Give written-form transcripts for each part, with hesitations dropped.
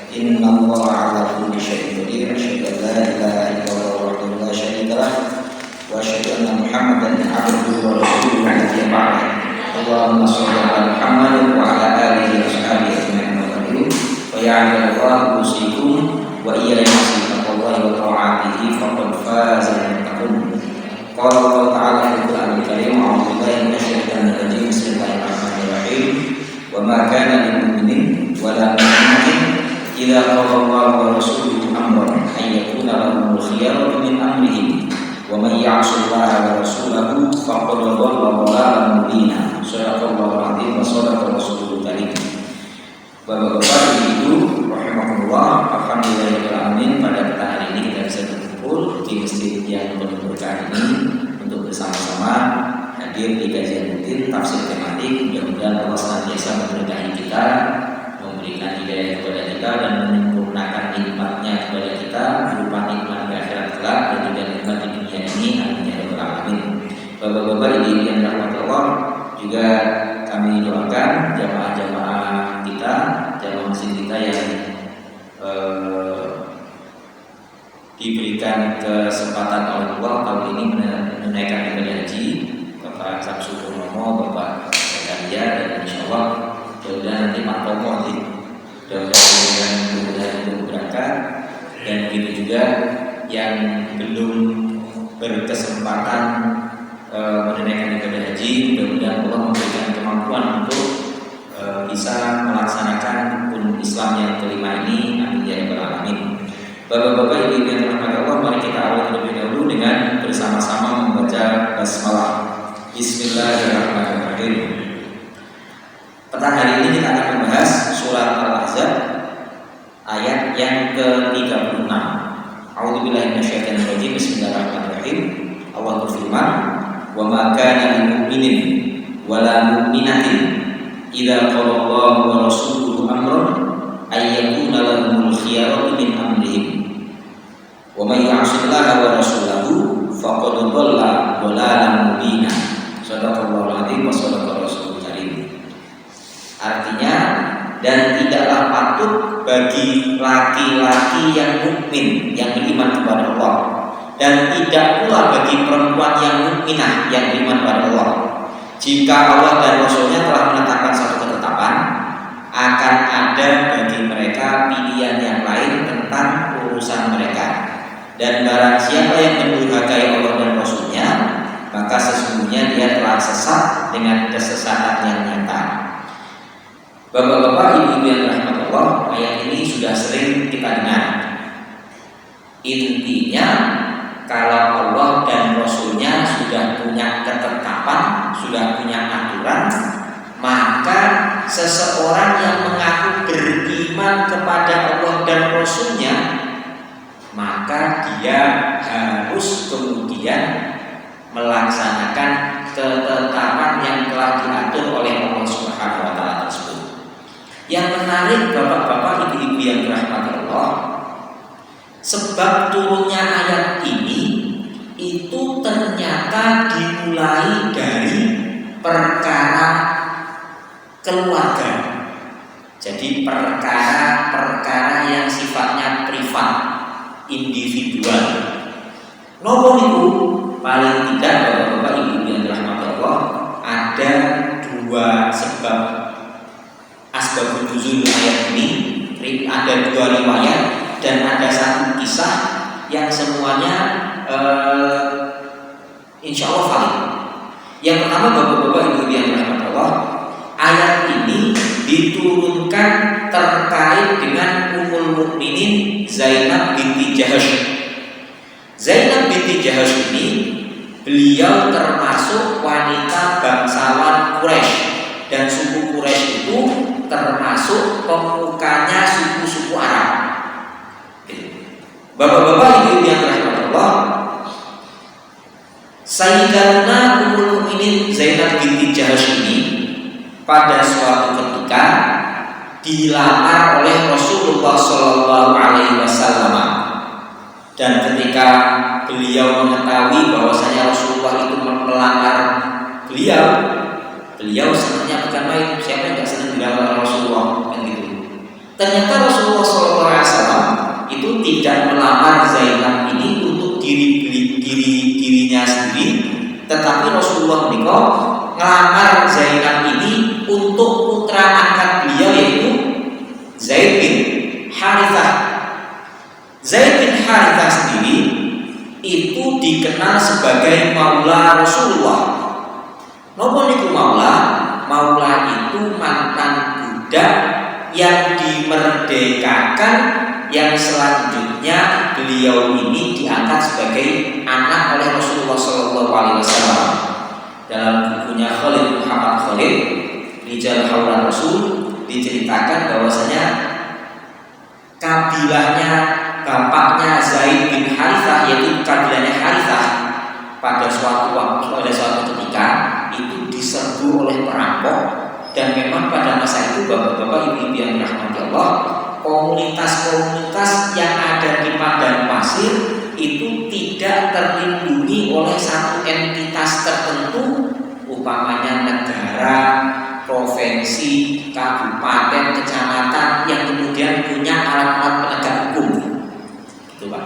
Innallaha 'ala kulli syai'in qadir. Asyhadu an la ilaha illallah wahdahu la syarika lah wa asyhadu anna Muhammadan 'abduhu wa rasuluhu la nabiyya ba'da. Allahumma shalli 'ala Muhammad wa 'ala alihi wa sahbihi ajma'in wa barik. Wa ya'lamu usikum wa iyaya nasihallahi wa ta'atihi faqad faza al-muttaqun. Qala Allah ta'ala fil Qur'anil Karim, a'udzu billahi minasy syaithanir rajim. Bismillahirrahmanirrahim. Wa ma kana lil mu'minin wa la mu'minatin idza qala Allahu wa rasuluhu amran an yakuna lahumul khiyaratu min amrihim wa man ya'sillaha wa rasulahu faqad dhalla dhalalan mubina. Shadaqallahu al-'azim wa shadaqa rasulul karim. Bapak-bapak, Ibu, rahimahullah, alhamdulillahirabbil alamin, pada petang hari ini kita bisa berkumpul di masjid yang penuh berkah ini untuk bersama-sama hadir di kajian rutin tafsir tematik. Mudah-mudahan Allah senantiasa memberkahi kita, memberikan hidayah kepada kita dan menyempurnakan nikmatnya kepada kita berupa nikmat di akhirat kelak dan juga nikmat di dunia ini. Amin ya rabbal alamin. Bapak-bapak, Ibu yang dirahmati Allah, juga kami doakan jamaah-jamaah kita, jamaah masjid kita yang diberikan kesempatan oleh Allah tahun ini menunaikan ibadah haji, Bapak Samsul Purnomo, Bapak Zakaria, dan insyaallah mudah-mudahan nanti Pak Tomo nanti mudah-mudahan itu berangkat. Dan begitu juga yang belum berkesempatan menunaikan ibadah haji, mudah-mudahan Allah memberikan kemampuan untuk bisa melaksanakan rukun Islam yang kelima ini. Amin ya rabbal alamin. Bapak-bapak, Ibu yang dirahmati Allah, mari kita awali terlebih dahulu dengan bersama-sama membaca basmalah. Bismillahirrahmanirrahim. Petang hari ini kita akan membahas surat Al-Ahzab ayat yang ke-36. A'udzubillahi minasyaitonir rajim. Bismillahirrahmanirrahim. Allah berfirman, "Wa ma kana lil mu'minin wa la mu'minatin idza qala Allahu wa rasuluhu amran ay yakuna lahumul khiyaratu min amrihim wa may ya'sillaha wa rasulahu faqad dhalla dhalalan mubina." Shadaqallahul 'azim wa shadaqa rasulul karim. Artinya, dan tidaklah patut bagi laki-laki yang mukmin yang beriman kepada Allah, dan tidak pula bagi perempuan yang mukminah yang beriman kepada Allah, jika Allah dan Rasulnya telah menetapkan satu ketetapan, akan ada bagi mereka pilihan yang lain tentang urusan mereka. Dan barang siapa yang mendurhakai Allah dan Rasulnya, maka sesungguhnya dia telah sesat dengan kesesatan yang nyata. Bapak-bapak, Ibu yang dirahmati Allah, ayat ini sudah sering kita dengar. Intinya, kalau Allah dan Rasulnya sudah punya ketetapan, sudah punya aturan, maka seseorang yang mengaku beriman kepada Allah dan Rasulnya, maka dia harus kemudian melaksanakan ketetapan yang telah diatur oleh Allah Subhanahu wa taala tersebut. Yang menarik, bapak-bapak, ibu-ibu yang dirahmati Allah, sebab turunnya ayat ini itu ternyata dimulai dari perkara keluarga. Jadi perkara-perkara yang sifatnya privat, individual. Nopo niku paling tidak, bapak-bapak, ibu yang dirahmati Allah, ada dua sebab asbabun nuzul ayat ini. Ada dua riwayat dan ada satu kisah yang semuanya insya Allah valid. Yang pertama, bapak-bapak, ibu yang dirahmati Allah, ayat ini diturunkan terkait dengan Ummul Mukminin Zainab binti Jahash. Zainab binti Jahash ini, beliau termasuk wanita bangsawan Quraisy, dan suku Quraisy itu termasuk pemukanya suku-suku Arab. Bapak-bapak, ibu yang dirahmati Allah, Sayyidatuna Ummul Mukminin Zainab binti Jahash ini pada suatu ketika dilamar oleh Rasulullah Shallallahu Alaihi Wasallam, dan ketika beliau mengetahui bahwasanya Rasulullah itu melamar beliau senangnya bukan main. Siapa yang tidak senang dilamar Rasulullah, kan gitu. Ternyata Rasulullah Shallallahu itu tidak melamar Zainab ini untuk dirinya sendiri, tetapi Rasulullah ngelamar Zainab ini untuk putra angkat beliau, yaitu Zaid bin Harithah. Zaid bin Harithah sendiri itu dikenal sebagai maula Rasulullah. Napa niku maula? Maula itu mantan budak yang dimerdekakan, yang selanjutnya beliau ini diangkat sebagai anak oleh Rasulullah SAW. Dalam bukunya Khalid Muhammad Khalid, Rijal Haulan Rasul, diceritakan bahwasanya kabilahnya bapaknya Zaid bin Harithah, yaitu kabilahnya Harithah, pada suatu ketika itu diserbu oleh perampok. Dan memang pada masa itu bapak-bapak, ibu-ibu yang dirahmati Allah, komunitas-komunitas yang ada di padang pasir itu tidak terlindungi oleh satu entitas tertentu, umpamanya negara, provinsi, kabupaten, kecamatan yang kemudian punya alat-alat penegak hukum. Itu Pak.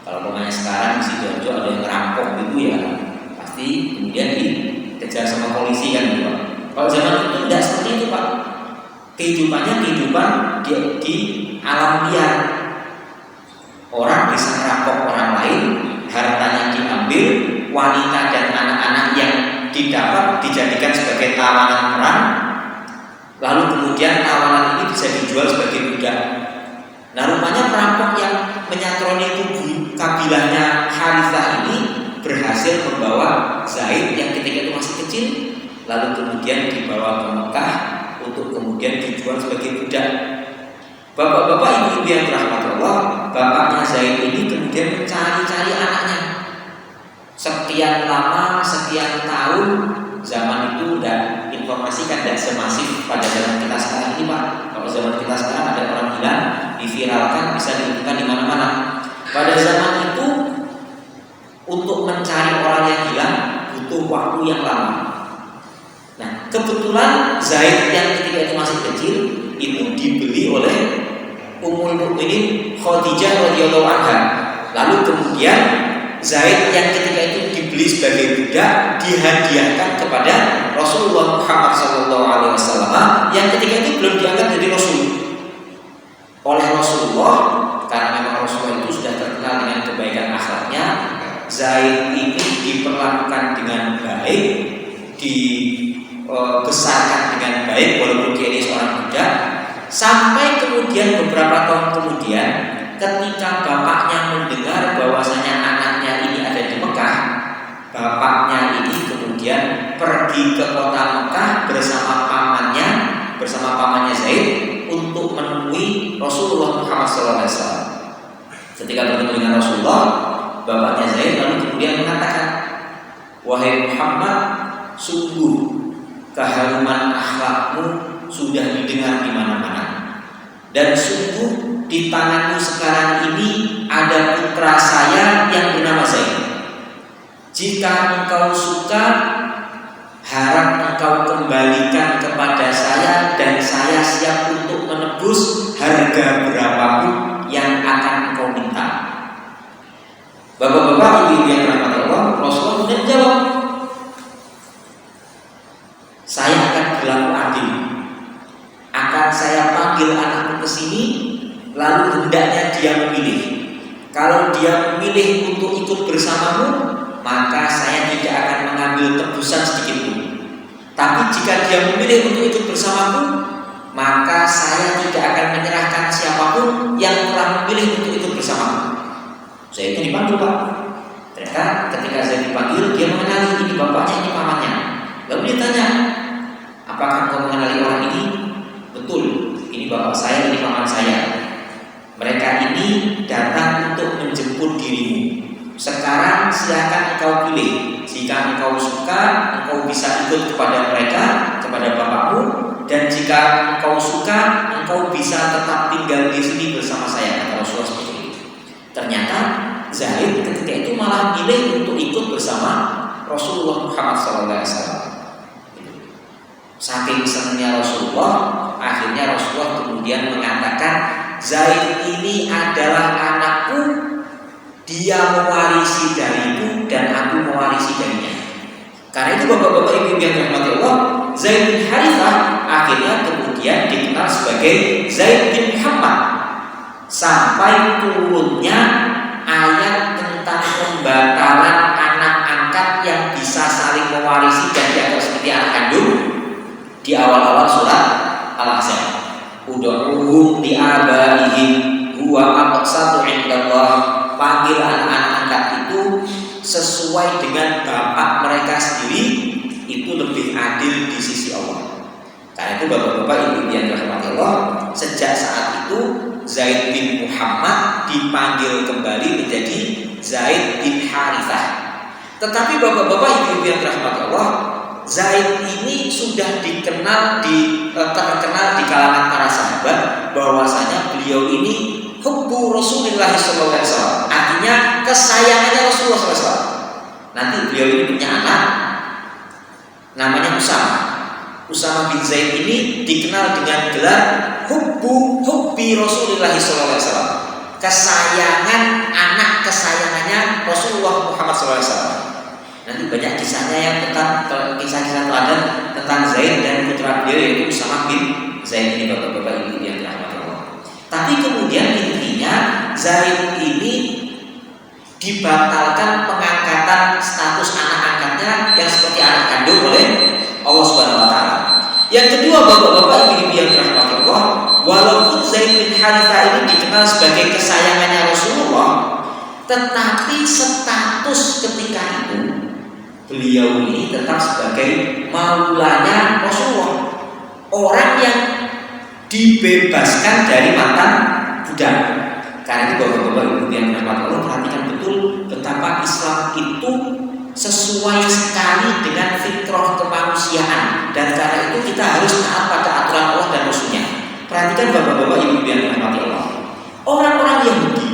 Kalau umpamanya sekarang di Sidoarjo ada yang ngerampok gitu ya, pasti kemudian dikejar sama polisi kan gitu Pak. Kalau zaman itu tidak seperti itu Pak. Kehidupannya kehidupan di alam liar. Orang bisa merampok orang lain, hartanya diambil, wanita dan anak-anak yang didapat dijadikan sebagai tawanan perang, lalu kemudian tawanan ini bisa dijual sebagai budak. Nah, rupanya perampok yang menyatroni tubuh kabilahnya Harithah ini berhasil membawa Zaid yang ketika itu masih kecil, lalu kemudian dibawa ke Mekah untuk kemudian dijual sebagai budak. Bapak-bapak, ibu-ibu yang dirahmati Allah, bapaknya Zaid ini kemudian mencari-cari anaknya. Sekian lama, sekian tahun, zaman itu dan informasi kan tidak semasif pada zaman kita sekarang ini Pak. Kalau zaman kita sekarang ada orang hilang, diviralkan, bisa ditemukan di mana-mana. Pada zaman itu untuk mencari orang yang hilang butuh waktu yang lama. Nah, kebetulan Zaid yang ketika itu masih kecil itu dibeli oleh Ummul Mukminin Khadijah radhiyallahu anha. Lalu kemudian Zaid yang ketika itu dibeli sebagai budak dihadiahkan kepada Rasulullah Muhammad SAW yang ketika itu belum diangkat jadi Rasul. Oleh Rasulullah, karena memang Rasulullah itu sudah terkenal dengan kebaikan akhlaknya, Zaid ini diperlakukan dengan baik, dibesarkan dengan baik walaupun dia ini seorang budak, sampai kemudian beberapa tahun kemudian ketika bapaknya mendengar bahwasanya anaknya ini ada di Mekah, bapaknya ini kemudian pergi ke kota Mekah bersama pamannya Zaid untuk menemui Rasulullah Muhammad SAW. Ketika bertemu dengan Rasulullah, bapaknya Zaid lalu kemudian mengatakan, "Wahai Muhammad, sungguh keharuman akhlakmu sudah didengar di mana-mana. Dan sungguh di tanganmu sekarang ini ada putra saya yang bernama Zaid. Jika engkau suka, harap engkau kembalikan kepada saya dan saya siap untuk menebus harga berapapun yang akan engkau minta." Bapak-bapak, ibu-ibu yang dirahmati Allah, Rasulullah kemudian jawab, "Saya akan berlaku adil. Akan saya panggil anakmu ke sini, lalu hendaknya dia memilih. Kalau dia memilih untuk ikut bersamamu, maka saya tidak akan mengambil tebusan sedikit pun. Tapi jika dia memilih untuk ikut bersamaku, maka saya tidak akan menyerahkan siapapun yang telah memilih untuk ikut bersamaku." Saya itu dipanggil Pak. Ternyata ketika saya dipanggil, dia mengenali ini bapaknya, ini pamannya. Lalu dia tanya, "Apakah kau mengenali orang ini?" "Betul, ini bapak saya, ini paman saya. Mereka ini datang untuk menjemput dirimu. Sekarang silakan engkau pilih. Jika engkau suka, engkau bisa ikut kepada mereka, kepada bapakmu. Dan jika engkau suka, engkau bisa tetap tinggal di sini bersama saya." Kata Rasulullah seperti itu. Ternyata Zaid ketika itu malah pilih untuk ikut bersama Rasulullah Muhammad SAW. Saking senangnya Rasulullah, akhirnya Rasulullah kemudian mengatakan, Zaid ini adalah anakku, dia mewarisi dariku dan aku mewarisi darinya. Karena itu bapak-bapak ibu yang dirahmati Allah, Zaid bin Harithah akhirnya kemudian dikenal sebagai Zaid bin Muhammad sampai turunnya ayat tentang pembatalan anak angkat yang bisa saling mewarisi dan dianggap seperti anak kandung di awal-awal surat Al-Ahzab. Ud'uhum li abaihim huwa aqsatu 'indallah. Panggil anak-anak angkat itu sesuai dengan bapak mereka sendiri, itu lebih adil di sisi Allah. Karena itu bapak-bapak ibu yang dirahmati Allah, sejak saat itu Zaid bin Muhammad dipanggil kembali menjadi Zaid bin Harithah. Tetapi bapak-bapak ibu yang dirahmati Allah, Zaid ini sudah terkenal di kalangan para sahabat bahwasanya beliau ini hubbu Rasulullah SAW, artinya kesayangannya Rasulullah SAW. Nanti beliau ini punya anak namanya Usama bin Zaid ini dikenal dengan gelar hubbi Rasulullah SAW, kesayangan anak kesayangannya Rasulullah Muhammad SAW. Nanti banyak kisahnya yang tentang kisah-kisah teladan tentang Zaid dan putra beliau yaitu Usama bin Zaid ini, bapak-bapak ibu yang dirahmati Allah. Tapi kemudian intinya Zaid ini dibatalkan pengangkatan status anak angkatnya yang seperti anak kandung oleh Allah Subhanahu wa taala. Yang kedua, bapak-bapak ibu yang dirahmati Allah, walaupun Zaid bin Harithah ini dikenal sebagai kesayangannya Rasulullah, tetapi status ketika itu beliau ini tetap sebagai maulanya Rasulullah, orang yang dibebaskan dari mantan budak. Karena itu bapak-bapak ibu yang dirahmati Allah, perhatikan betul betapa Islam itu sesuai sekali dengan fitrah kemanusiaan, dan karena itu kita harus taat pada aturan Allah dan Rasulnya. Perhatikan bapak-bapak ibu yang dirahmati Allah, orang-orang Yahudi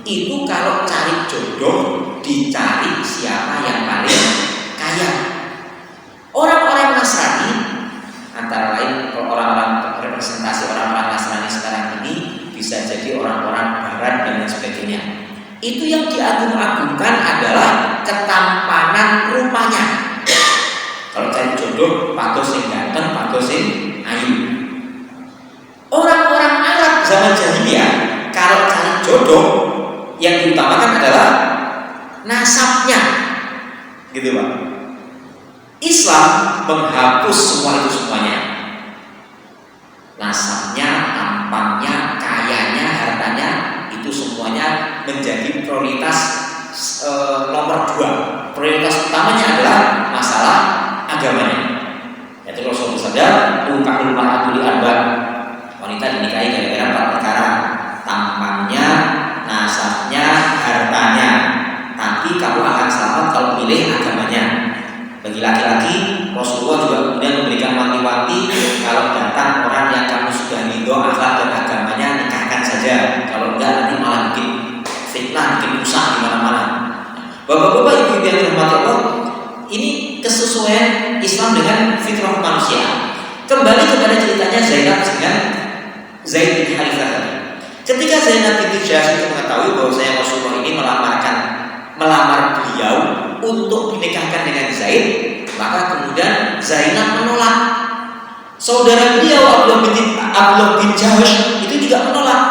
itu kalau cari jodoh dicari siapa yang paling kaya. Orang-orang Nasrani, antara lain orang-orang representasi orang-orang Nasrani sekarang ini bisa jadi orang-orang Barat dan lain sebagainya. Itu yang diagung-agungkan adalah ketampanan rupanya. Kalau cari jodoh, pados sing ganteng, pados sing ayu. Orang-orang Arab zaman jahiliyah kalau cari jodoh yang diutamakan adalah nasabnya, gitu Pak. Islam menghapus semua itu semuanya. Nasabnya, tampangnya, kayanya, hartanya, itu semuanya menjadi prioritas nomor 2. Prioritas utamanya adalah masalah agamanya. Yaitu Rasulullah bersabda, "Tunkahul mar'atu li arba'." Wanita dinikahi gara-gara 4 perkara: tampangnya, nasabnya, hartanya. Tapi kamu akan selamat kalau pilih agamanya. Bagi laki-laki, Rasulullah juga kemudian memberikan wanti-wanti, kalau datang orang yang kamu sudah ridho akhlak dan agamanya, nikahkan saja. Kalau enggak nanti malah bikin fitnah, bikin rusak di mana-mana. Bapak-bapak ibu yang dirahmati Allah, ini kesesuaian Islam dengan fitrah manusia. Kembali kepada ceritanya Zainab dengan Zaid bin Harithah tadi. Ketika Zainab binti Jahsy itu mengetahui bahwa Rasulullah ini melamar beliau untuk dinikahkan dengan Zaid, maka kemudian Zainab menolak. Saudara beliau Abdullah bin Jahsy itu juga menolak.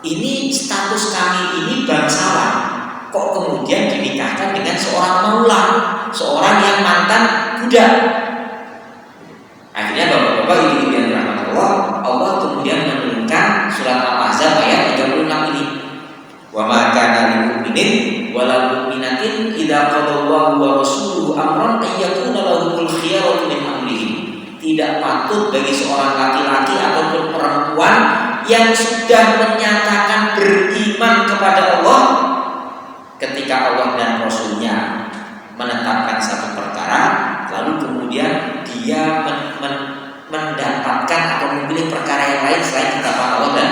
Ini status kami ini bangsawan, kok kemudian dinikahkan dengan seorang maula, seorang yang mantan budak. Akhirnya bapak-bapak ibu yang dirahmati Allah, Allah kemudian menurunkan surat Al-Ahzab ayat 36 ini. Wa ma kana lil mu'minin wala mu'minatin idza qadallahu wa rasuluhu amran ay yakuna lahumul khiyaratu min amrihim. Tidak patut bagi seorang laki-laki ataupun perempuan yang sudah menyatakan beriman kepada Allah, ketika Allah dan Rasulnya menetapkan satu perkara, lalu kemudian dia mendapatkan atau memilih perkara yang lain selain ketetapan Allah dan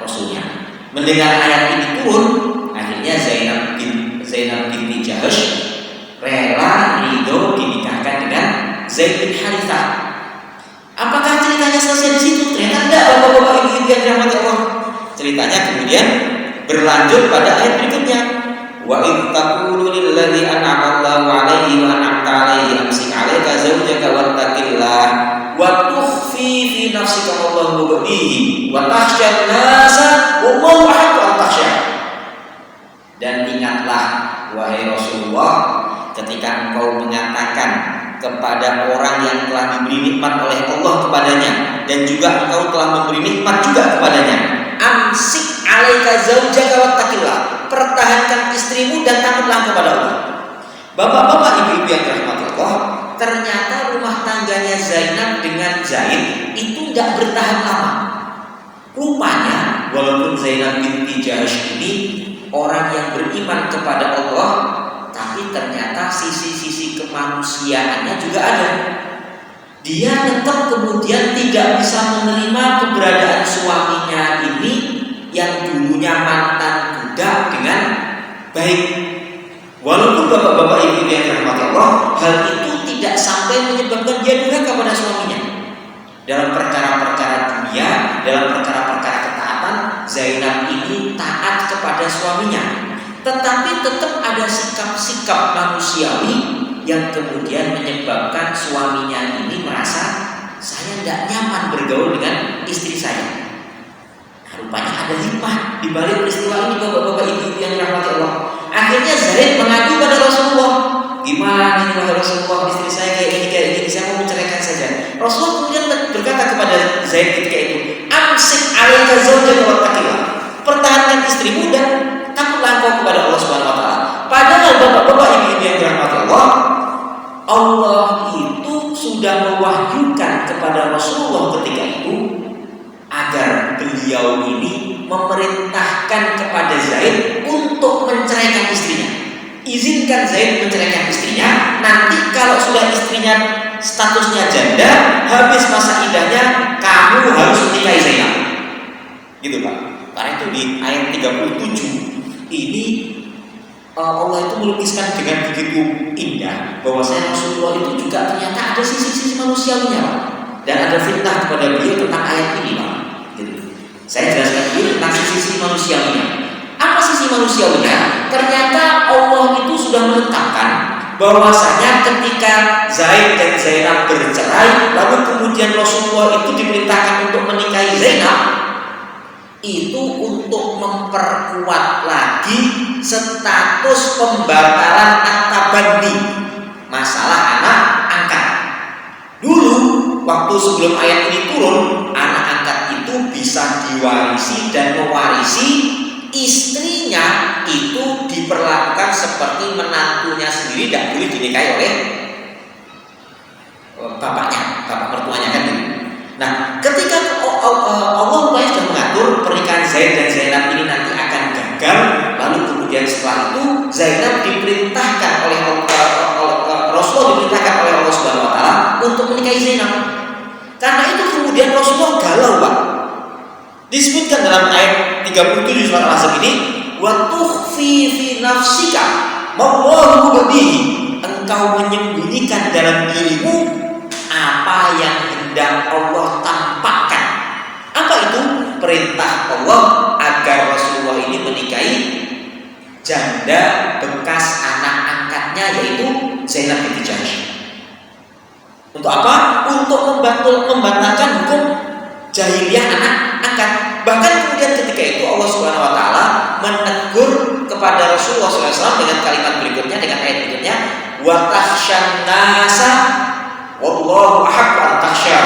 Rasulnya. Mendengar ayat ini turun, akhirnya Zainab binti Jahsy rela ridho dinikahkan dengan Zaid bin Harithah. Apakah ceritanya selesai di situ? Ternyata tidak, bapak-bapak ibu yang dirahmati Allah. ceritanya kemudian berlanjut pada ayat berikutnya. Wa in taqulu lil ladzi an'ama Allahu 'alaihi wa an'amta 'alaihi amsik 'alaika zawjaka wattaqillah wa tukhfi fi nafsika ma Allahu mubdihi wa takhshan nasa wallahu ahaqqu an takhsha. Dan ingatlah wahai Rasulullah, ketika engkau mengatakan kepada orang yang telah diberi nikmat oleh Allah kepadanya, dan juga engkau telah memberi nikmat juga kepadanya, amsik 'alaika zawjaka wattaqillah, pertahankan istrimu dan takutlah kepada Allah. Bapak-bapak, ibu-ibu yang dirahmati Allah, ternyata rumah tangganya Zainab dengan Zaid itu tidak bertahan lama. Rupanya walaupun Zainab binti Jahsy ini orang yang beriman kepada Allah, tapi ternyata sisi-sisi kemanusiaannya juga ada. Dia tetap kemudian tidak bisa menerima keberadaan suaminya ini yang dulunya mantan budak dengan baik. Walaupun bapak-bapak ibu yang dirahmati Allah, hal itu tidak sampai menyebabkan dia durhaka kepada suaminya. Dalam perkara-perkara dunia, dalam perkara-perkara ketaatan, Zainab ini taat kepada suaminya. Tetapi tetap ada sikap-sikap manusiawi yang kemudian menyebabkan suaminya ini merasa saya tidak nyaman bergaul dengan istri saya. Nah, rupanya ada hikmah di balik peristiwa ini, bapak-bapak ibu yang dirahmati Allah. Akhirnya Zaid mengadu pada Rasulullah, gimana ini wahai Rasulullah, istri saya kayak gini, saya mau menceraikan saja. Rasulullah kemudian berkata kepada Zaid ketika itu, amsik 'alaika zawjaka wattaqillah, pertahankan istrimu dan takutlah engkau kepada Allah Subhanahu wa taala. Padahal bapak-bapak ibu yang dirahmati Allah, Allah itu sudah mewahyukan kepada Rasulullah ketika itu agar beliau ini memerintahkan kepada Zaid untuk menceraikan istrinya. Izinkan Zaid menceraikan istrinya. Nanti kalau sudah istrinya statusnya janda, habis masa idahnya, kamu harus menikahi Zainab. Gitu Pak. Karena itu di ayat 37 ini Allah itu melukiskan dengan begitu indah bahwasanya Rasulullah itu juga ternyata ada sisi-sisi manusiawinya, Pak. Dan ada fitnah kepada beliau tentang ayat ini, Pak. Gitu. Saya jelaskan dulu tentang sisi manusiawinya. Apa sisi manusiawinya? Ternyata Allah itu sudah menetapkan bahwasanya ketika Zaid dan Zainab bercerai, lalu kemudian Rasulullah itu diperintahkan untuk menikahi Zainab, itu untuk memperkuat lagi status pembatalan akta bandi masalah anak angkat. Dulu waktu sebelum ayat ini turun, anak angkat itu bisa diwarisi dan mewarisi istrinya, itu diperlakukan seperti menantunya sendiri, tidak boleh dinikahi oleh bapaknya, bapak mertuanya kan. Nah, ketika Allah sudah mengatur pernikahan Zaid dan Zainab ini nanti akan gagal, lalu kemudian setelah itu Zainab diperintahkan oleh Rasulullah, diperintahkan oleh Allah Subhanahu wa taala untuk menikahi Zainab. Karena itu kemudian Rasulullah galau, Pak. Disebutkan dalam ayat 37 surat Al-Ahzab ini, wa tukhfi fi nafsika ma Allahu mubdihi, engkau menyembunyikan dalam dirimu apa yang hendak Allah tampakkan. Apa itu? Perintah Allah agar Rasulullah ini menikahi janda bekas anak angkatnya, yaitu Zainab binti Jahsy. Untuk apa? Untuk membatalkan hukum jahiliyah anak angkat. Bahkan kemudian ketika itu Allah Subhanahu wa taala menegur kepada Rasulullah SAW dengan kalimat berikutnya, dengan ayat berikutnya, wa takhshan nasa wallahu ahaqqu an takhsha.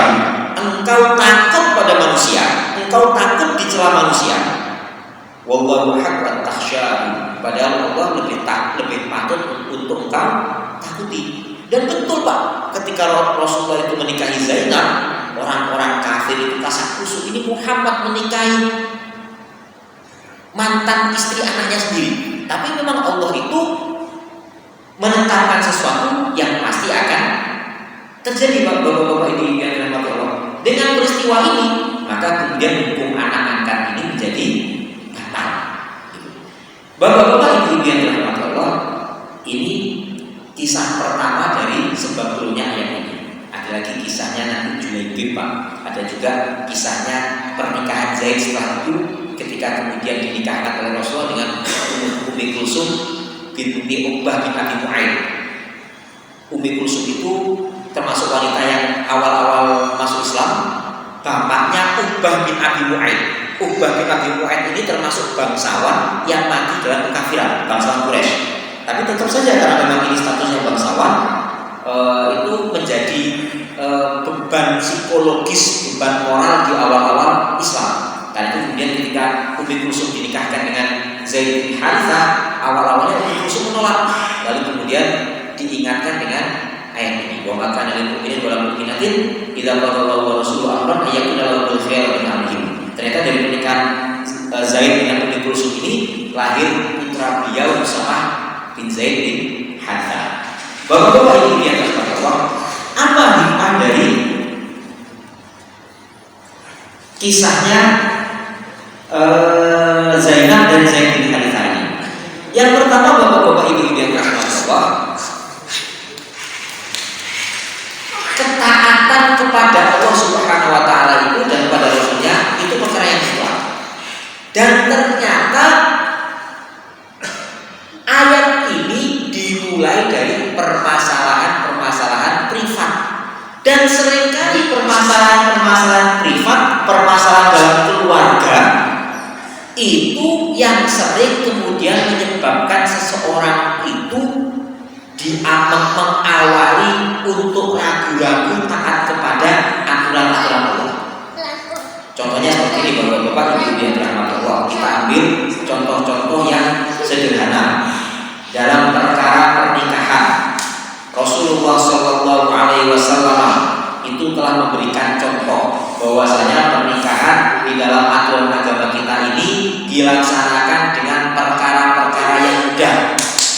Engkau takut pada manusia, engkau takut dicela manusia. Wallahu ahaqqu an takhsha. Padahal Allah lebih patut untuk engkau takuti. Dan betul Pak, ketika Rasulullah itu menikahi Zainab, orang-orang kafir itu kasak kusuk, ini Muhammad menikahi mantan istri anaknya sendiri. Tapi memang Allah itu menetapkan sesuatu yang pasti akan terjadi, bapak-bapak ini yang dirahmati Allah. Dengan peristiwa ini, maka kemudian hukum anak angkat ini menjadi batal. Bapak-bapak ibu yang dirahmati Allah, ini kisah pertama dari sebab turunnya ayat ini. Ada lagi kisahnya nanti Julaibib, Pak. Ada juga kisahnya pernikahan Zaid setelah itu ketika kemudian dinikahkan oleh Rasulullah dengan Ummi Kulsum binti Uqbah bin Abi Mu'aid. Ummi Kulsum itu termasuk wanita yang awal-awal masuk Islam. Bapaknya Uqbah bin Abi Mu'aid. Uqbah bin Abi Mu'aid ini termasuk bangsawan yang mati dalam kekafiran, bangsawan Quraisy. Tapi tetap saja karena memang ini statusnya bangsawan, itu menjadi beban psikologis, beban moral di awal-awal Islam. Karena itu kemudian ketika Ummi Kulsum dinikahkan dengan Zaid bin Harithah, awal-awalnya Ummi Kulsum menolak, lalu kemudian diingatkan dengan ayat ini, wa maka lil mu'minin wal mu'minatin idza qadallahu wa rasuluhu amran ayyakuna lahumul khiyaratu min amrihim. Ternyata dari pernikahan Zaid dengan Ummi Kulsum ini lahir putra beliau Usamah bin Zaid bin Harithah. Bapak-bapak ini di atas Allah, apa hikmah dari kisahnya Zainab dan Zaid bin Harithah ini? Yang pertama, bapak-bapak ibu yang dirahmati Allah, ketaatan kepada Allah Subhanahu wa taala itu dan kepada Rasulnya itu perkara yang mutlak. Dan ternyata ayat ini dimulai dari permasalahan-permasalahan privat. Dan seringkali permasalahan-permasalahan privat, permasalahan dalam keluarga itu yang sering kemudian menyebabkan seseorang itu mengawali untuk ragu-ragu taat kepada aturan-aturan Allah. Contohnya seperti ini, bapak-bapak ibu yang dirahmati Allah. Kita ambil contoh-contoh yang sederhana dalam perkara pernikahan. Rasulullah Shallallahu Alaihi Wasallam itu telah memberikan contoh bahwasanya pernikahan di dalam aturan agama kita ini dilaksanakan dengan perkara-perkara yang mudah.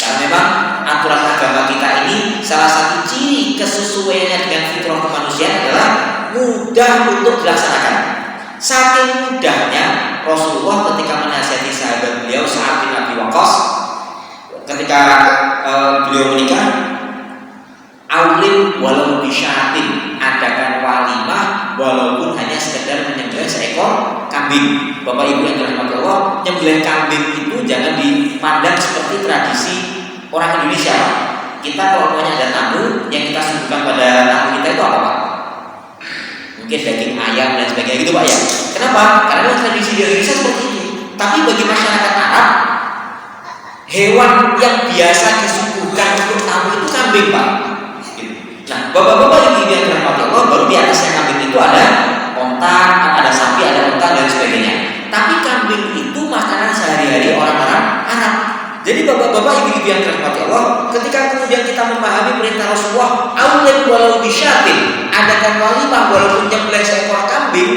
Karena memang aturan agama kita ini salah satu ciri kesesuaiannya dengan fitrah kemanusiaan adalah mudah untuk dilaksanakan. Saking mudahnya Rasulullah ketika menasihati sahabat beliau Sa'ad bin Abi Waqqas ketika beliau menikah, aulim walau bisyatin, adakan walimah walaupun hanya sekedar menyembelih seekor kambing. Bapak ibu yang dirahmati Allah, menyembelih kambing itu jangan dipandang seperti tradisi orang Indonesia. Kita kalau pokoknya ada tamu, yang kita suguhkan pada tamu kita itu apa Pak? Mungkin daging ayam dan sebagainya gitu Pak ya. Kenapa? Karena tradisi di Indonesia seperti itu. Tapi bagi masyarakat Arab, hewan yang biasa disuguhkan untuk tamu itu kambing Pak. Nah, bapak-bapak ibu yang dirahmati Allah, baru di atasnya kambing itu ada onta, ada sapi, ada onta dan sebagainya. Tapi kambing itu makanan sehari-hari orang-orang Arab. Jadi bapak-bapak ibu-ibu yang dirahmati Allah, ketika kemudian kita memahami perintah Rasulullah, aulim walau bisyatin, adakan walimah walaupun nyembelih seekor kambing,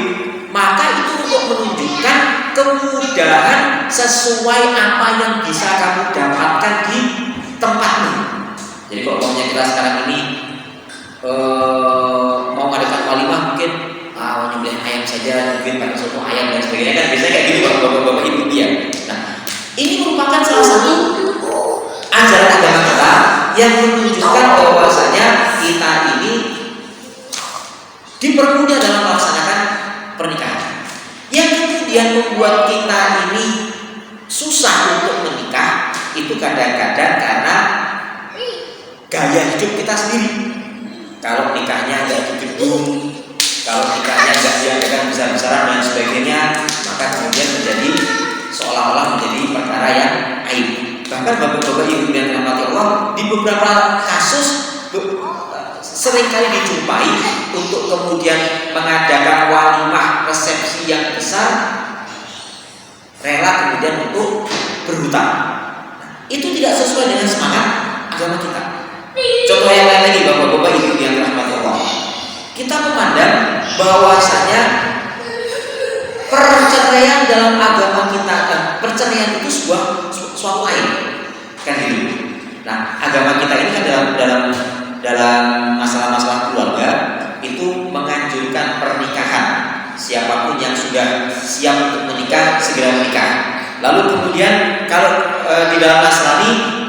maka itu untuk menunjukkan kemudahan sesuai apa yang bisa kamu dapatkan di tempatmu. Jadi kalau kita sekarang ini mau mengadakan walimah, mungkin nyembelih ayam saja, mungkin pakai soto ayam dan sebagainya, kan biasanya kayak gitu bapak-bapak ibu ya. Nah, ini merupakan salah satu ajaran agama kita yang menunjukkan bahwasanya kita ini dipermudah dalam melaksanakan pernikahan. Yang kemudian membuat kita ini susah untuk menikah itu kadang-kadang karena gaya hidup kita sendiri. Kalau nikahnya nggak di gedung, kalau nikahnya nggak diadakan besar-besaran dan sebagainya, maka kemudian menjadi seolah-olah menjadi perkara yang aib. Bahkan bapak-bapak ibu yang dirahmati Allah, di beberapa kasus seringkali dijumpai untuk kemudian mengadakan walimah resepsi yang besar, rela kemudian untuk berhutang. Itu tidak sesuai dengan semangat agama kita. Contoh yang lain lagi bapak-bapak ibu yang dirahmati Allah, kita memandang bahwasanya perceraian dalam agama kita, perceraian itu suatu aib, kan gitu. Nah, agama kita ini kan dalam masalah-masalah keluarga itu menganjurkan pernikahan. Siapapun yang sudah siap untuk menikah segera menikah. Lalu kemudian kalau di dalam Nasrani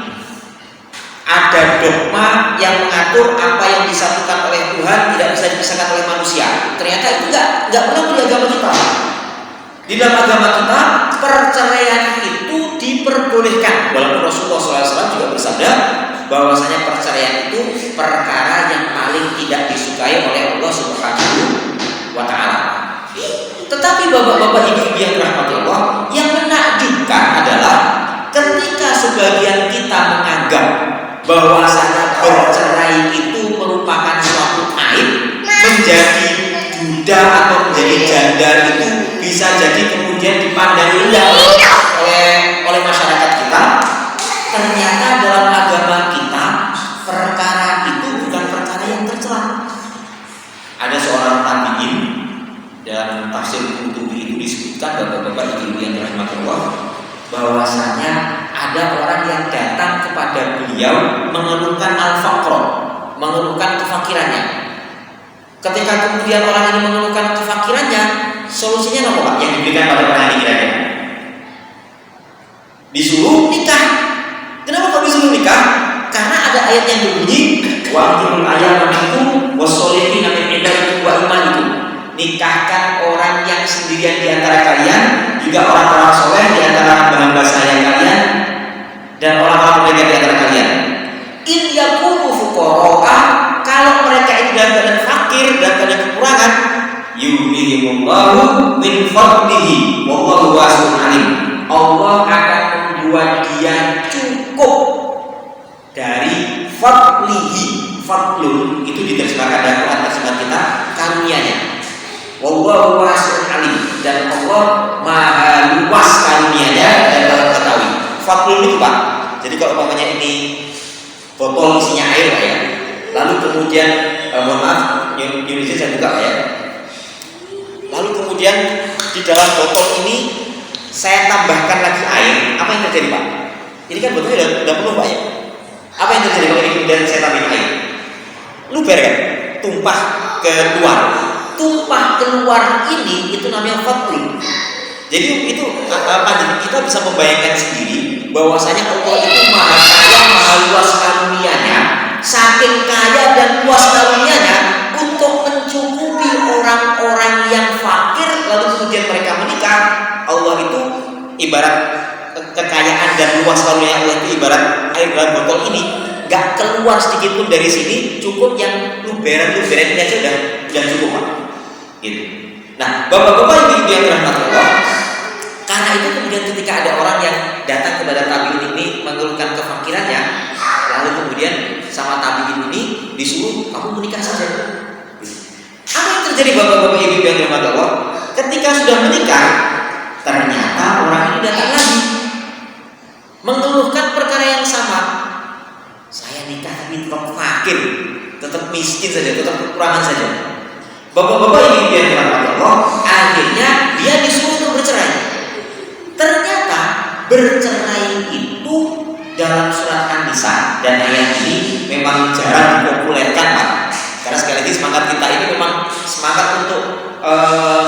ada dogma yang mengatur apa yang disatukan oleh Tuhan tidak bisa dipisahkan oleh manusia. Ternyata itu enggak berlaku di agama kita. Di dalam agama kita perceraian itu diperbolehkan. Walaupun Rasulullah SAW juga bersabda bahwasanya perceraian itu perkara yang paling tidak disukai oleh Allah Subhanahu wa Ta'ala. Tetapi bapak-bapak ibu yang dirahmati Allah, yang menakjubkan adalah ketika sebagian kita menganggap bahwasanya bercerai itu merupakan suatu aib, menjadi duda atau menjadi janda itu bisa jadi kemudian dipandang rendah oleh masyarakat kita. Ternyata dalam agama kita perkara itu bukan perkara yang tercela. Ada seorang tabi'in dan tafsir Qurtubi itu disebutkan bapak-bapak ibu yang dirahmati Allah bahwasanya ada orang yang datang kepada beliau mengeluhkan al-faqr, mengeluhkan kefakirannya. Ketika kemudian orang ini mengeluhkan kefakirannya, solusinya apa Pak yang diberikan pada orang ini kira-kira? Disuruh nikah. Kenapa kok disuruh nikah? Karena ada ayat yang berbunyi wa antumul ayyamu minkum was-solihina min ibadikum wa imanikum. Nikahkan orang yang sendirian di antara kalian, juga orang-orang soleh di antara hamba saya kalian, dan orang-orang mereka di antara kalian. In yakunu fuqara, kalau mereka itu dalam keadaan fakir, dalam keadaan kekurangan, yughnihimullahu min fadlihi wallahu wasi'un alim. Allah akan membuat dia cukup dari fadlihi. Fadlun itu diterjemahkan dalam Quran terjemahan kita karunia-Nya. Wallahu wasi'un alim, dan Allah maha luas karunia-Nya dan maha mengetahui. Fadlun itu Pak. Jadi kalau umpamanya ini botol isinya air Pak ya. Lalu kemudian mohon maaf, Indonesia saya buka Pak ya. Lalu kemudian di dalam botol ini saya tambahkan lagi air, apa yang terjadi Pak? Ini kan botolnya udah penuh Pak ya. Apa yang terjadi kalau ini kemudian saya tambahin air? Luber kan? Tumpah keluar. Tumpah keluar ini itu namanya fadl. Jadi itu kita bisa membayangkan sendiri bahwasanya Allah itu maha kaya, maha luas karunia-Nya, saking kaya dan luas karunia-Nya untuk mencukupi orang-orang yang fakir lalu kemudian mereka menikah. Allah itu ibarat kekayaan dan luas karunia Allah itu ibarat air dalam botol ini, gak keluar sedikit pun dari sini, cukup yang luberan ini aja udah cukup Pak. Gitu. Nah, bapak-bapak ibu yang dirahmati Allah, karena itu kemudian ketika ada orang yang datang kepada tabi'in ini mengeluhkan kefakirannya, lalu kemudian sama tabi'in ini disuruh kamu menikah saja. Apa yang terjadi bapak-bapak ibu yang dirahmati Allah? Ketika sudah menikah, ternyata orang ini datang lagi mengeluhkan perkara yang sama. Saya nikah tapi tetap fakir, tetap miskin saja, tetap kekurangan saja. Bapak-bapak yang dirahmati Allah, akhirnya dia disuruh untuk bercerai. Ternyata bercerai itu dalam surat An-Nisa dan ayat ini memang jarang dipopulerkan Pak. Karena sekali lagi semangat kita ini memang semangat untuk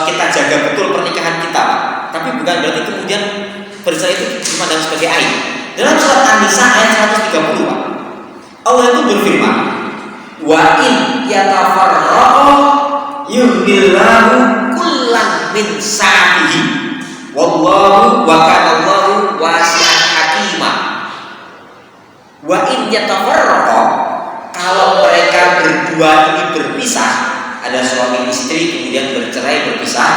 kita jaga betul pernikahan kita Pak. Tapi bukan berarti kemudian bercerai itu dipandang sebagai aib. Dalam surat An-Nisa ayat 130 Pak, Allah itu berfirman, wa in yatafarraqu yuhdillahu kullan min sa'atihi wallahu wa kana Allahu wasi'an hakima. Wa in yatafarraqa, kalau mereka berdua ini berpisah, ada suami istri kemudian bercerai berpisah,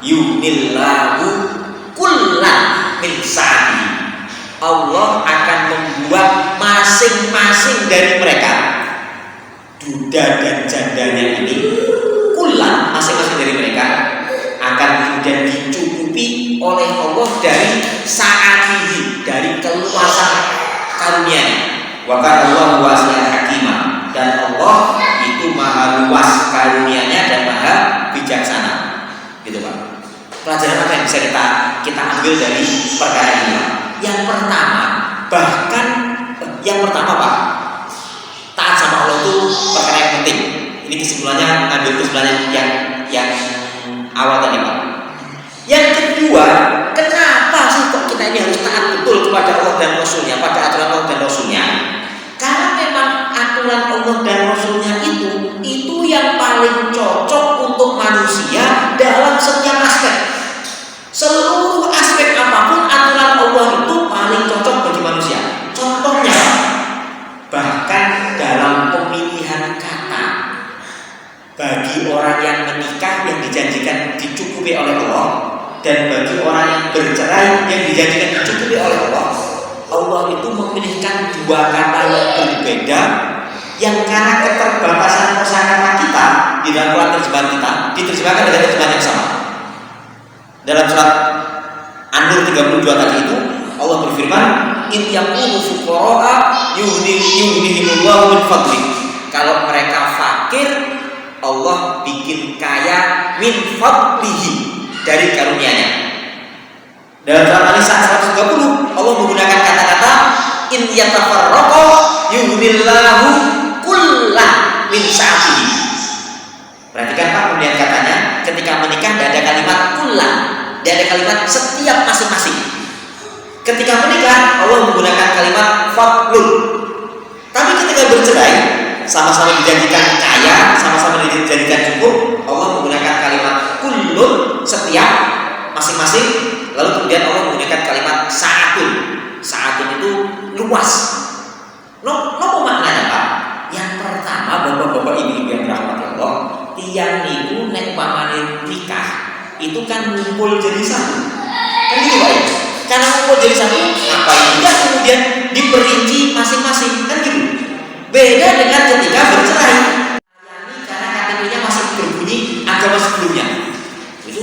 yuhdillahu kullan min sa'atihi, Allah akan membuat masing-masing dari mereka, duda dan jandanya ini, kulan masing-masing dari mereka akan kemudian dicukupi oleh Allah dari sa'atihi, dari keluasan karunia-Nya. Wa kana Allahu wasi'an hakima, dan Allah itu maha luas karunia-Nya dan maha bijaksana. Gitu Pak. Pelajaran apa yang bisa kita ambil dari perkara ini Pak? Yang pertama Pak, taat sama Allah itu perkara yang penting. Ini kesimpulannya, ambil kesimpulannya yang awal tadi Pak. Yang kedua, kenapa sih kok kita ini harus taat betul kepada Allah dan Rasulnya, pada aturan Allah dan Rasulnya? Karena memang aturan Allah dan Rasulnya itu yang paling cocok untuk manusia dalam setiap aspek. Seluruh aspek bagi orang yang bercerai yang dijadikan dicukupi oleh Allah. Allah itu memilihkan dua kata yang berbeda yang karena keterbatasan kosakata kita di dalam Quran terjemahan kita diterjemahkan dengan terjemahan yang sama. Dalam surat An-Nur 32 tadi itu Allah berfirman, "In yakunu fuqara yughnihimullahu min fadli." Kalau mereka fakir, Allah bikin kaya min fadlihi, dari karunia-Nya. Dalam surat An-Nisa 130 Allah menggunakan kata-kata in yatafarraqa yughnillahu kullan min sa'atihi. Perhatikan Pak kemudian katanya, ketika menikah tidak ada kalimat kullan, tidak ada kalimat setiap masing-masing. Ketika menikah Allah menggunakan kalimat fadlun. Tapi ketika bercerai, sama-sama dijadikan kaya, sama-sama dijadikan cukup, Allah menggunakan kalimat kullun, setiap masing-masing. Lalu kemudian Allah menggunakan kalimat sa'atun. Sa'atun itu luas. Apa maknanya Pak? Yang pertama, bapak-bapak ibu-ibu yang dirahmati Allah, tiang niku nek umpamane nikah itu kan ngumpul jadi satu. Kan gitu Pak ya? Karena ngumpul jadi satu, ngapain juga kemudian diperinci masing-masing, kan gitu. Beda dengan ketika bercerai. Karena KTP-nya masih berbunyi agama sebelumnya. Itu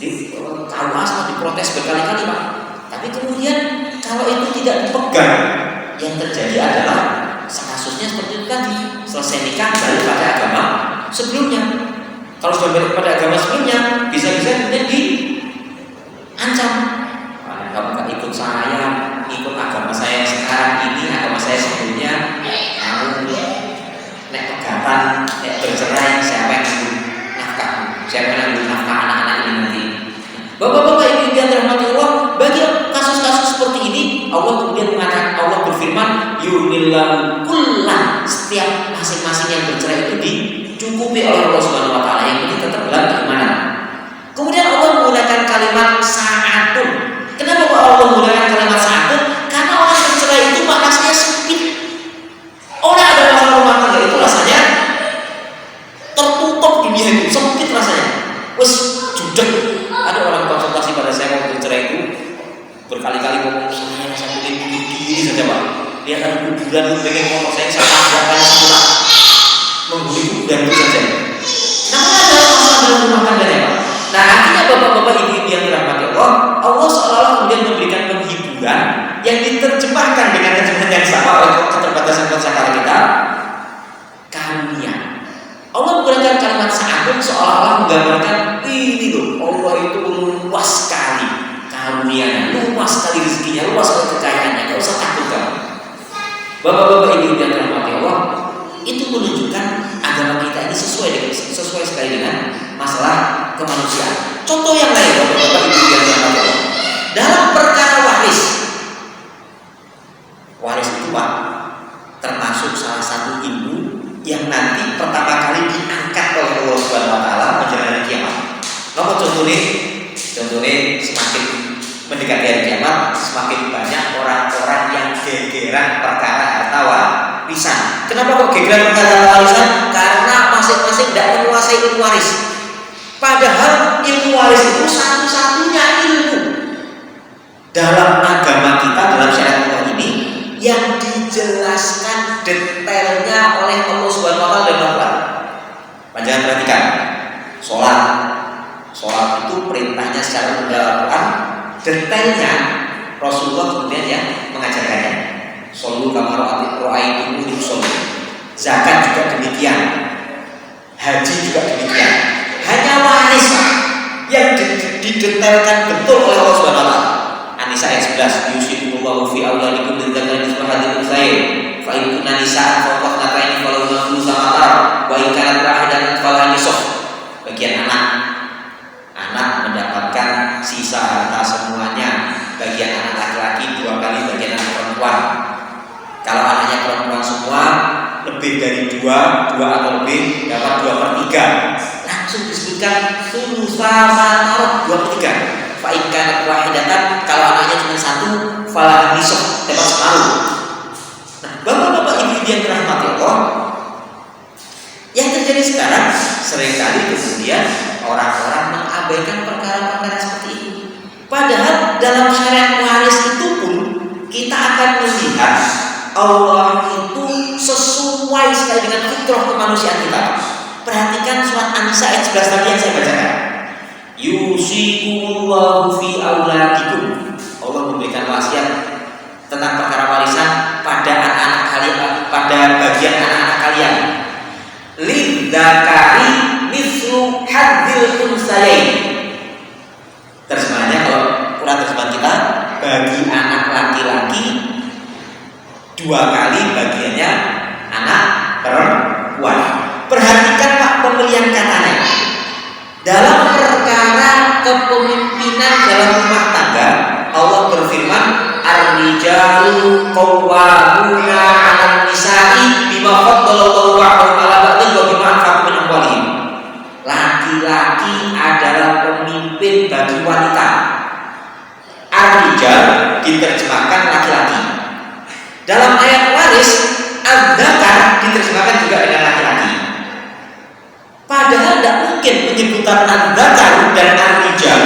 di KUA sangat diprotes berkali-kali Pak. Tapi kemudian kalau itu tidak dipegang, yang terjadi adalah kasusnya seperti itu tadi, selesai nikah balik pada agama sebelumnya. Kalau sudah balik pada agama sebelumnya, bisa-bisa kemudian diancam. Kamu nggak ikut saya, ikut agama saya sekarang ini, agama saya sebelumnya, kamu nek pegatan, nek bercerai, siapa yang nanggung nafkah? Siapa yang nanggung nafkah anak-anak ini nanti? Bapak-bapak ibu yang dirahmati Allah, bagi kasus-kasus seperti ini, Allah kemudian mengatakan, Allah berfirman, yunillahu kullan, setiap masing-masing yang bercerai itu dicukupi oleh Allah Subhanahu Wa Taala. Yang ini tetap dalam keimanan. Kemudian Allah menggunakan kalimat sa'atun. Kenapa Allah menggunakan kalimat sa'atun? Karena orang bercerai itu maknanya sempit. Orang ada masalah rumah tangga itu rasanya tertutup dunia itu, sempit rasanya. Wes judek. Ada orang konsultasi pada saya waktu bercerai itu berkali-kali ngomong, saya rasa pengen bunuh diri saja Pak. Lihat ada kuburan itu pengen ngomong, saya tabrakkan semula menghuni kuburan itu saja. Namun ada masalah dalam rumah tangganya Pak. Nah akhirnya bapak-bapak ibu-ibu yang dirahmati Allah, Allah seolah-olah kemudian memberikan penghiburan yang diterjemahkan dengan terjemahan yang sama oleh keterbatasan kosakata kita, karunia. Allah menggunakan kalimat sa'atun seolah-olah menggambarkan ini loh, Allah itu luas sekali karunia-Nya, luas sekali rezekinya, luas sekali kekayaannya, gak usah takut kamu. Bapak-bapak ibu yang dirahmati Allah, itu menunjukkan agama kita ini sesuai sekali dengan masalah kemanusiaan. Contoh yang lain, bapak-bapak ibu yang dirahmati Allah, dalam perkara waris itu Pak, termasuk salah satu ilmu yang nanti pertama kali diangkat oleh Allah Subhanahu Wa Taala menjelang hari kiamat. Nomor contohnya semakin mendekati hari kiamat, semakin banyak orang-orang yang gegeran perkara harta warisan. Kenapa kok gegeran perkara harta warisan? Karena masing-masing tidak menguasai ilmu waris. Padahal ilmu waris itu satu-satunya ilmu dalam agama kita, dalam syariat Allah ini yang dijelaskan detailnya oleh Allah Subhanahu Wa Taala dalam Al-Quran. Panjangan perhatikan, sholat itu perintahnya secara dalam Al-Quran, detailnya Rasulullah kemudian yang mengajarkannya. Shollu kama ra'aitumuni usolli. Zakat juga demikian, haji juga demikian. Hanya waris yang didetailkan betul oleh Allah Subhanahu Wa Taala. An-Nisa ayat 11, yusikumullahu fi auladikum lidzakari mithlu hadzal unsayyin. Fa in kunna nisa'an fawqa ithnatayn falahunna thulutsu ma tarak wa in kanat wahidatan falaha nisfu. Bagian anak mendapatkan sisa harta semuanya. Bagian anak laki-laki 2 kali bagian anak perempuan. Kalau anaknya perempuan semua lebih dari 2 atau lebih dapat 2/3. Langsung disebutkan thulutsu ma tarak 2/3. Fa in kanat wahidatan, kalau anaknya cuma 1, falaha nisfu, dapat separuh. Nah, bapak-bapak ibu yang dirahmati Allah, yang terjadi sekarang seringkali kemudian orang-orang mengabaikan perkara-perkara seperti ini. Padahal dalam syariat waris itu pun kita akan melihat Allah itu sesuai sekali dengan fitrah kemanusiaan kita. Perhatikan surat An-Nisa ayat 11 tadi yang saya bacakan. Yusikumullahu fi auladikum. Allah memberikan wasiat tentang perkara warisan pada anak-anak kalian, pada bagian anak-anak kalian. Lidzakari mithlu hadzil unsayain. Terjemahannya kalau Quran terjemahan kita, bagi anak laki-laki 2 kali bagiannya anak perempuan. Perhatikan Pak pemilihan katanya. Dalam perkara kepemimpinan dalam rumah tangga, Allah berfirman, ar-rijalu qawwamuna 'alan nisa'i bima faddalallahu ba'dahum 'ala ba'din wa bima anfaqu min amwalihim. Laki-laki adalah pemimpin bagi wanita. Ar-rijal diterjemahkan laki-laki. Dalam ayat waris, az-zakar diterjemahkan juga dengan laki-laki. Padahal tidak mungkin penyebutan az-zakar dan ar-rijal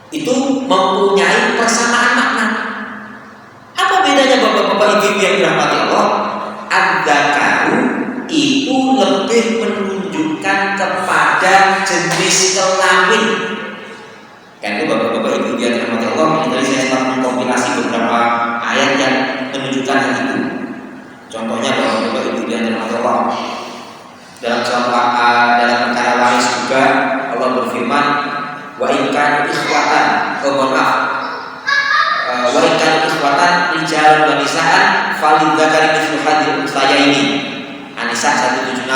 itu mempunyai persamaan makna. Apa bedanya bapak-bapak ibu yang dirahmati Allah? Az-zakar itu lebih menunjukkan kepada jenis kelamin. Kan itu bapak-bapak ibu yang dirahmati Allah, ini tadi saya sempat mengkompilasi beberapa ayat yang menunjukkan hal itu. Contohnya bapak-bapak ibu yang dirahmati Allah, dalam dalam perkara waris juga Allah berfirman, wa in kanu ikhwatan, wa in kanu ikhwatan rijalun wa nisaan falidzakari mithlu hadzil unsayaini. An-Nisa 176.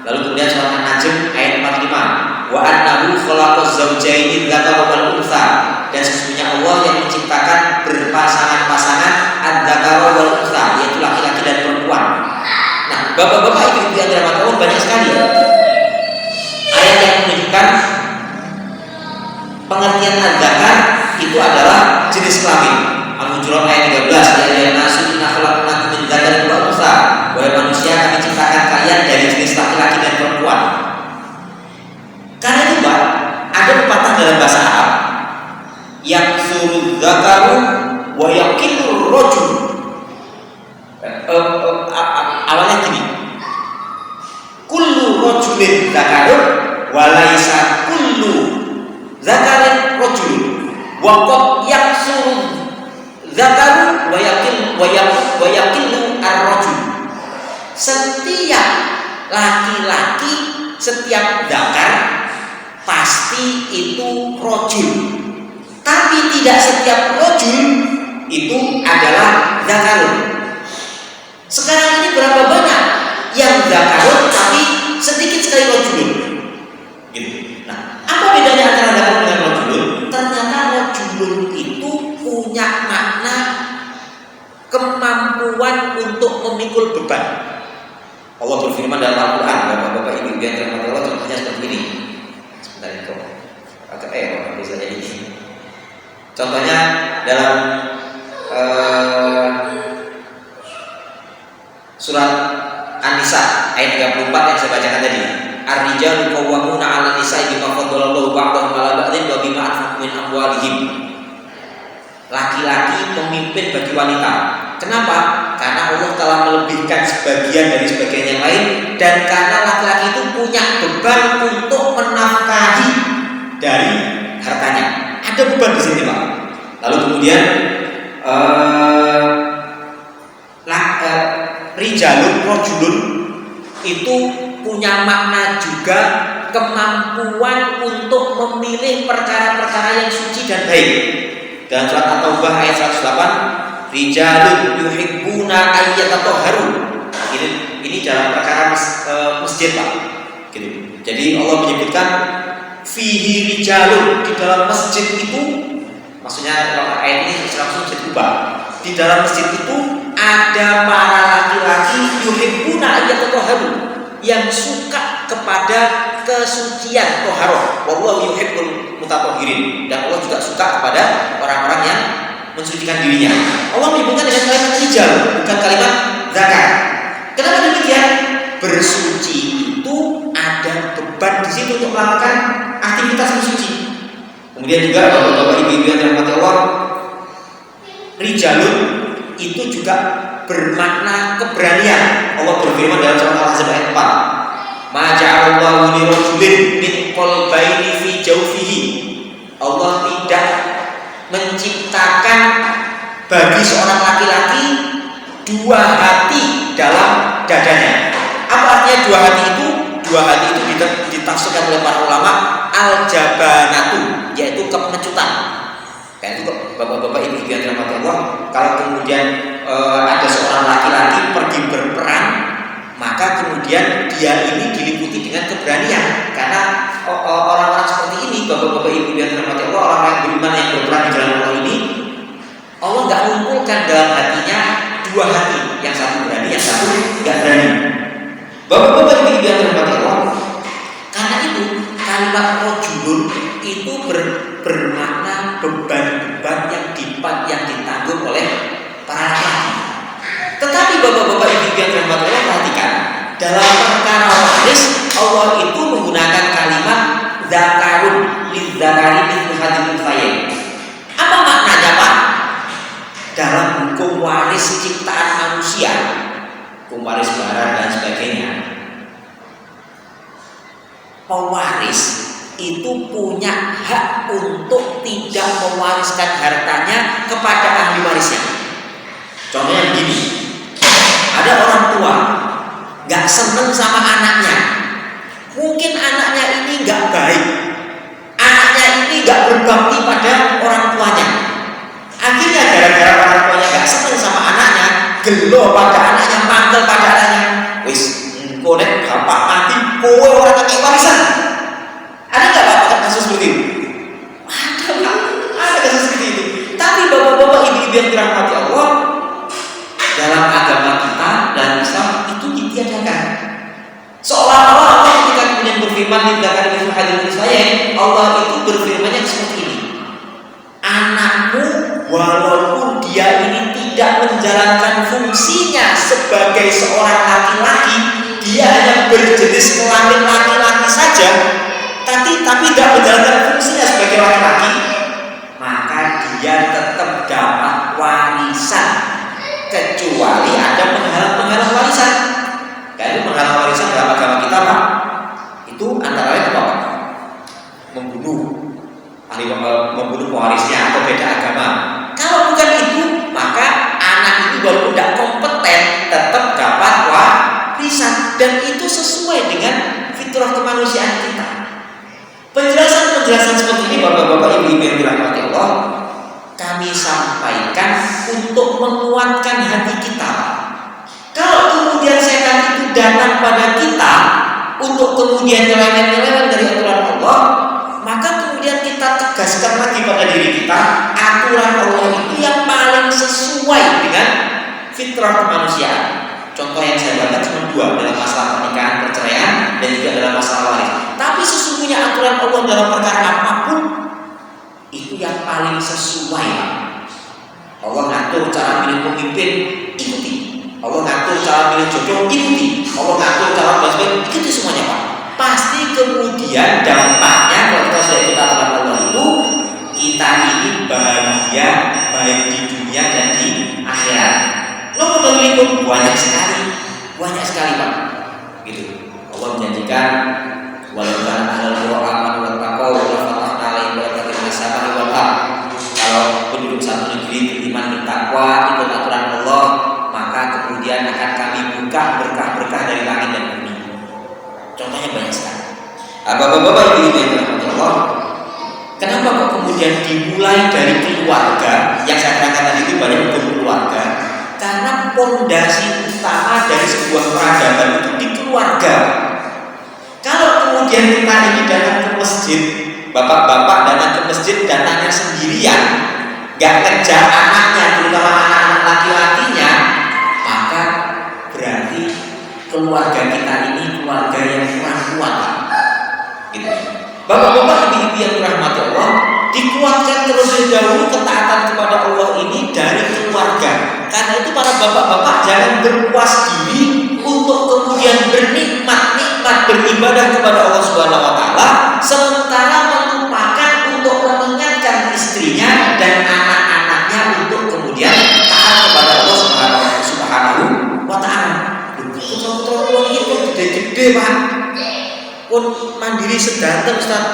Lalu kemudian surat An-Najm ayat 45, wa annahu khalaqaz zawjaini dzakara wal untha, dan sesungguhnya Allah yang menciptakan berpasangan-pasangan adzakara wal untha, yaitu laki-laki dan perempuan. Nah, bapak-bapak ibu yang dirahmati Allah, banyak sekali ayat yang menunjukkan pengertian adzakar itu adalah jenis kelamin. Al-Hujurat ayat 13, ya nasu inna khalaqnakum min dzakarin wa untha, wahai manusia kami ciptakan kalian dari jenis laki-laki dan perempuan. Karena itu Pak, ada pepatah dalam bahasa Arab yang suruh dzakaru wa yaqilur rajul. Awalnya gini, kullu rajulin dzakarun wa laisa kullu dzakarin rajulun wa qad yaksuru dzakaru wa yaqillu ar-rajul. Setiap laki-laki, setiap dzakar pasti itu rajul, tapi tidak setiap rajul itu adalah dzakarun. Sekarang ini berapa banyak yang dzakarun tapi sedikit sekali rajulun gitu. Nah, apa bedanya antara dzakarun dengan rajulun? Ternyata rajulun itu punya makna kemampuan untuk memikul beban. Allah berfirman dalam Al-Quran, bapak-bapak ibu yang dirahmati Allah, contohnya seperti ini. Sebentar itu agak bisa jadi ini. Contohnya dalam surat An-Nisa ayat 34 yang saya bacakan tadi. Ar-rijalu qawwamuna 'alan nisa'i bima faddalallahu ba'dahum 'ala ba'din wa bima anfaqu min amwalihim. Laki-laki pemimpin bagi wanita. Kenapa? Karena Allah telah melebihkan sebagian dari sebagian yang lain, dan karena laki-laki itu punya beban untuk menafkahi dari hartanya. Ada beban di sini Pak. Lalu kemudian rijalun rajulun itu punya makna juga kemampuan untuk memilih perkara-perkara yang suci dan baik. Dalam surat At-Taubah ayat 108, rijalun yuhibbuna ayyatatahharu. Ini dalam perkara masjid Pak. Gitu. Jadi Allah menyebutkan fihi rijalun, di dalam masjid itu, maksudnya dalam ayat ini langsung masjid Kuba. Di dalam masjid itu ada para laki-laki yuhibbuna ayyatatahharu, yang suka kepada kesucian toharoh. Wallahu yuhibbul mutatahhirin, dan Allah juga suka kepada orang-orang yang mensucikan dirinya. Allah menyebutkan dengan kalimat rijal, bukan kalimat zakar. Kenapa demikian? Bersuci itu ada beban di situ untuk melakukan aktivitas bersuci. Kemudian juga bapak-bapak ibu-ibu yang dirahmati Allah, rijalun itu juga bermakna keberanian. Allah berfirman dalam surat Al-Ahzab ayat 4, "Ma ja'alallahu li rajulin min qalbayni fi jawfihi." Allah tidak menciptakan bagi seorang laki-laki dua hati dalam dadanya. Apa artinya dua hati itu? Dua hati itu ditafsirkan oleh para ulama al-jabanatu, yaitu kepengecutan. Kan itu bapak-bapak ibu yang dirahmati Allah, kalau kemudian ada seorang laki-laki pergi berperang, maka kemudian dia ini diliputi dengan keberanian. Karena orang-orang seperti ini, bapak-bapak ibu yang dirahmati Allah, orang-orang yang beriman yang berperang di jalan Allah ini, Allah nggak mengumpulkan dalam hatinya dua hati, yang satu berani, yang satu nggak berani. Bapak-bapak ibu yang dirahmati Allah, karena itu kalimat rojulun itu bermakna beban-beban yang ditanggung oleh para laki-laki. Tetapi bapak-bapak ibu yang dirahmati Allah, perhatikan, dalam perkara waris Allah itu menggunakan kalimat zakarun lidzakari mithlu hadzal unthayain. Apa maknanya, Pak? Dalam hukum waris ciptaan manusia, hukum waris barang dan sebagainya, pewaris itu punya hak untuk tidak mewariskan hartanya kepada ahli warisnya. Contohnya begini, ada orang tua gak seneng sama anaknya, mungkin anaknya ini gak baik, anaknya ini gak berbakti pada orang tuanya. Akhirnya gara-gara orang tuanya gak seneng sama anaknya, gelo pada anaknya, manggil pada anaknya, wis engko nek bapak mati kowe ora tak warisan. Ada nggak bapak kasus seperti itu? Ada kasus seperti itu. Tapi bapak-bapak ibu-ibu yang dirahmati Allah, dalam agama kita dan Islam itu ditiadakan. Seolah-olah Allah ketika kemudian berfirman di belakang mithlu hadzal unthayain, Allah itu berfirmannya seperti ini, anakmu walaupun dia ini tidak menjalankan fungsinya sebagai seorang laki-laki, dia hanya berjenis kelamin laki-laki saja, tapi tidak menjalankan fungsinya sebagai laki-laki, maka dia tetap dapat warisan, kecuali ada penghalang warisan. Karena penghalang warisan dalam agama kita, Pak, itu antara lain apa? Membunuh pewarisnya atau beda agama. Kalau bukan itu, maka anak ini walaupun tidak kompeten tetap dapat warisan, dan itu sesuai dengan fitrah kemanusiaan kita. Penjelasan seperti ini bapak-bapak ibu-ibu yang dirahmati Allah, kami sampaikan untuk menguatkan hati kita. Kalau kemudian setan itu datang pada kita untuk kemudian nyeleweng dari aturan Allah, maka kemudian kita tegaskan lagi pada diri kita, aturan Allah itu yang paling sesuai dengan fitrah kemanusiaan. Contoh yang saya baca cuma dua, dalam masalah pernikahan, perceraian, dan juga dalam masalah waris. Tapi sesungguhnya aturan Allah dalam perkara apapun itu yang paling sesuai. Allah ngatur cara pilih pemimpin, ikuti. Allah ngatur cara pilih jodoh, ikuti. Allah ngatur cara pilih, ikuti semuanya, Pak. Pasti kemudian dampaknya kalau kita sudah ikut aturan Allah itu, kita ini bahagia baik di dunia dan di akhirat. Nomor berikut banyak sekali, Pak. Gitu. Allah menjanjikan, walau kana ahlul qura amanu wattaqau la fatahna alaihim barakatin minas samai wal ardh. Kalau penduduk satu negeri beriman bertakwa, ikut aturan Allah, maka kemudian akan kami buka berkah-berkah dari langit dan bumi. Contohnya banyak sekali. Bapak-bapak ibu yang dirahmati Allah, kenapa kok kemudian dimulai dari keluarga? Yang saya katakan tadi itu banyak hukum keluarga. Karena pondasi utama dari sebuah peradaban itu di keluarga. Kalau kemudian kita ini datang ke masjid, bapak-bapak datang ke masjid datangnya sendirian, gak ngejar anaknya, terutama anak-anak laki-lakinya, maka berarti keluarga kita ini keluarga yang kurang kuat. Gitu. Bapak-bapak ibu-ibu yang dirahmati Allah, dikuatkan terlebih dahulu ketaatan kepada Allah ini dari keluarga. Karena itu para bapak-bapak jangan berpuas diri untuk kemudian bernikmat beribadah kepada Allah Subhanahu wa taala sementara melupakan untuk istrinya dan anak-anaknya untuk kemudian taat kepada Allah Subhanahu wa Ta'ala. Putra-putra kula iki kok gede-gede, Pak. Pun mandiri sedanten, Ustaz.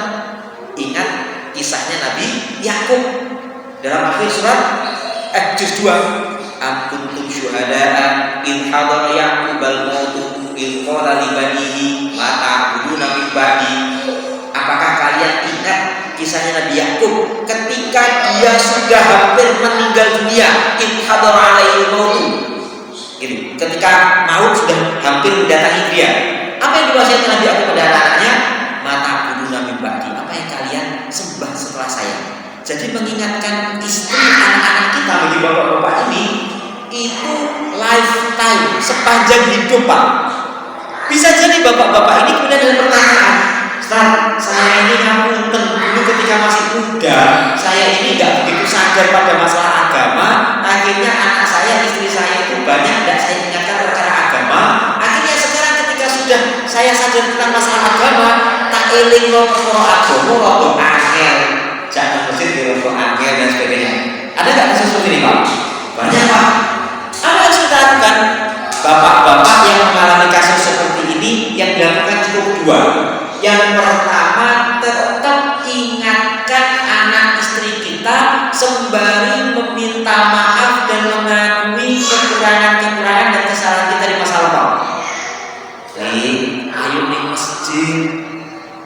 Ingat kisahnya Nabi Yakub dalam akhir surat juz 2. Am kuntum syuhada'a in hadara Yaqubal mautu in qala li banihi ma ta'buduna min ba'di. Apakah kalian ingat kisahnya Nabi Yakub ketika dia sudah hampir meninggal dunia, in hadara alaihi mautu. Ini ketika maut sudah hampir mendatangi dia. Apa yang diwasiatkan Nabi Yakub pada anak-anaknya? Ma ta'buduna min ba'di. Apa yang kalian sembah setelah saya? Jadi mengingatkan istri anak-anak kita bagi bapak-bapak ini itu lifetime, sepanjang hidup, Pak. Bisa jadi bapak-bapak ini kemudian ada pertanyaan, Ustaz, saya ini ngapunten dulu ketika masih muda, saya ini nggak begitu sadar pada masalah agama. Akhirnya anak saya, istri saya itu banyak tidak saya ingatkan perkara agama. Akhirnya sekarang ketika sudah saya sadar tentang masalah agama, tak eling lo perkara agama, lo angel. Jangan masjid di rokok angel dan sebagainya. Ada nggak kasus seperti ini, Pak? Banyak, Pak. Apa yang kita lakukan? Bapak-bapak yang mengalami kasus seperti ini yang dilakukan cukup dua. Yang pertama, tetap ingatkan anak istri kita sembari meminta maaf dan mengakui kekurangan-kekurangan dan kesalahan kita di masa lalu. Jadi, ayo nih masjid.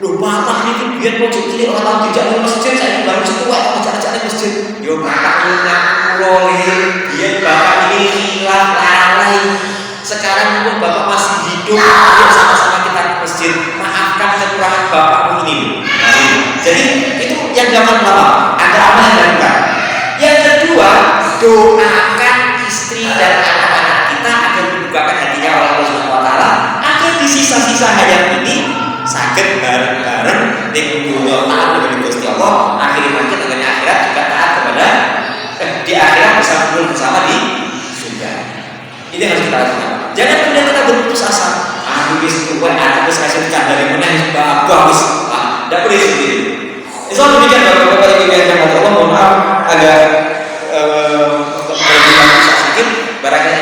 Loh, bapak ini biar pojok cilik orang tidak di masjid, saya baru setua acara-acara masjid. Yo bapak ini nguloleh, biar bapak ini hilang lalai. Sekarang pun bapak masih hidup, ayo sama-sama kita ke masjid. Maafkan kekurangan bapak ini. Jadi itu yang gampang pertama. Ada apa yang dilakukan? Yang kedua, doakan istri dan anak-anak kita agar dibukakan hatinya oleh Allah Subhanahu wa Ta'ala, agar di sisa-sisa hayat ini sakit bareng-bareng dengan taat kepada Gusti Allah, akhirnya kita dengan akhirat juga taat kepada di akhirat bisa kumpul bersama di surga. Ini yang harus kita lakukan. Jangan kemudian kita berputus asa. Habis itu anak habis kasih canda dari mana yang bagus. Tidak boleh sendiri. Insya Allah demikian bapak-bapak ibu yang Allah. Mohon maaf agak sakit. Barangkali